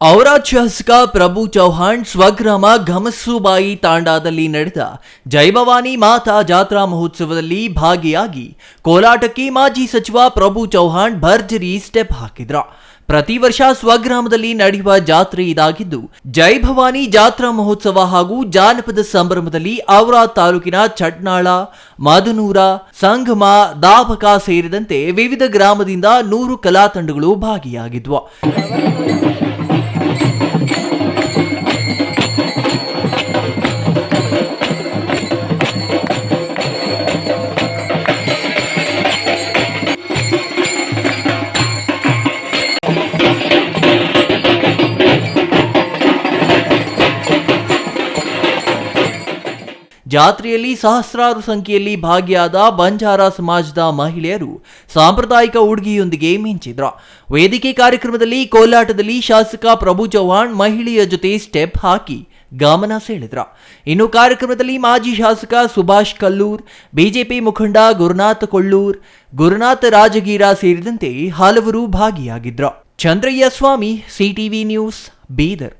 ಔರಾದ್ ಶಾಸಕ ಪ್ರಭು ಚೌಹಾಣ್ ಸ್ವಗ್ರಾಮ ಘಮಸುಬಾಯಿ ತಾಂಡಾದಲ್ಲಿ ನಡೆದ ಜೈಭವಾನಿ ಮಾತಾ ಜಾತ್ರಾ ಮಹೋತ್ಸವದಲ್ಲಿ ಭಾಗಿಯಾಗಿ ಕೋಲಾಟಕ್ಕೆ ಮಾಜಿ ಸಚಿವ ಪ್ರಭು ಚೌಹಾಣ್ ಭರ್ಜರಿ ಸ್ಟೆಪ್ ಹಾಕಿದ್ರ. ಪ್ರತಿ ವರ್ಷ ಸ್ವಗ್ರಾಮದಲ್ಲಿ ನಡೆಯುವ ಜಾತ್ರೆ ಇದಾಗಿದ್ದು, ಜೈಭವಾನಿ ಜಾತ್ರಾ ಮಹೋತ್ಸವ ಹಾಗೂ ಜಾನಪದ ಸಂಭ್ರಮದಲ್ಲಿ ಔರಾದ್ ತಾಲೂಕಿನ ಚಟ್ನಾಳ, ಮದನೂರ, ಸಂಗಮ, ದಾಬಕ ಸೇರಿದಂತೆ ವಿವಿಧ ಗ್ರಾಮದಿಂದ 100 ಕಲಾ ತಂಡಗಳು ಭಾಗಿಯಾಗಿದ್ವು. ಜಾತ್ರೆಯಲ್ಲಿ ಸಹಸ್ರಾರು ಸಂಖ್ಯೆಯಲ್ಲಿ ಭಾಗಿಯಾದ ಬಂಜಾರ ಸಮಾಜದ ಮಹಿಳೆಯರು ಸಾಂಪ್ರದಾಯಿಕ ಉಡುಗೆಯೊಂದಿಗೆ ಮಿಂಚಿದ್ರು. ವೇದಿಕೆ ಕಾರ್ಯಕ್ರಮದಲ್ಲಿ ಕೋಲಾಟದಲ್ಲಿ ಶಾಸಕ ಪ್ರಭು ಚೌಹಾಣ್ ಮಹಿಳೆಯ ಜೊತೆ ಸ್ಟೆಪ್ ಹಾಕಿ ಗಮನ ಸೆಳೆದ್ರು. ಇನ್ನು ಕಾರ್ಯಕ್ರಮದಲ್ಲಿ ಮಾಜಿ ಶಾಸಕ ಸುಭಾಷ್ ಕಲ್ಲೂರ್, ಬಿಜೆಪಿ ಮುಖಂಡ ಗುರುನಾಥ್ ಕೊಳ್ಳೂರ್, ಗುರುನಾಥ್ ರಾಜಗೀರ ಸೇರಿದಂತೆ ಹಲವರು ಭಾಗಿಯಾಗಿದ್ರು. ಚಂದ್ರಯ್ಯ ಸ್ವಾಮಿ, ಸಿಟಿವಿ ನ್ಯೂಸ್, ಬೀದರ್.